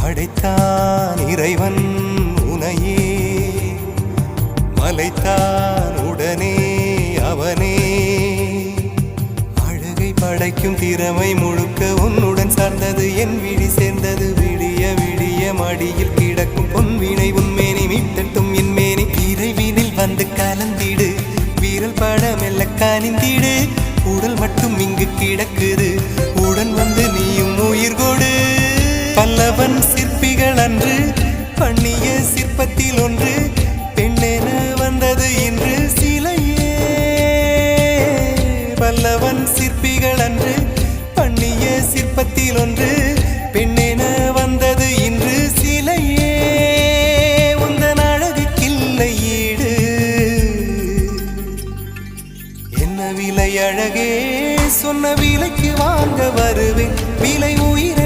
படைத்தான் இறைவன் உனையே, மலைத்தான் உடனே அவனே. அழகை படைக்கும் திறமை முழுக்க உன்னுடன் சார்ந்தது, என் விழி சேர்ந்தது. விடிய விடிய மடியில் கிடக்கும் பொன்வினை உன்மேனி மீட்டட்டும் என் மேனி. இறைவினில் வந்து கலந்திடு, வீரல் பட மெல்ல காணிந்திடு. உடல் மட்டும் இங்கு கிடக்குது, உடன் வந்து நீயும் உயிர் கொடு. பல்லவன் சிற்பிகள் அன்று பண்ணிய சிற்பத்தில் ஒன்று, பெண்ணென வந்தது இன்று சிலையே. பல்லவன் சிற்பிகள் அன்று பண்ணிய சிற்பத்தில் ஒன்று, பெண்ணென வந்தது இன்று சிலையே. உந்தன் அழகுக்கில்லை ஈடு, என்ன விலை அழகே, சொன்ன விலைக்கு வாங்க வருவேன். விலை உயிர்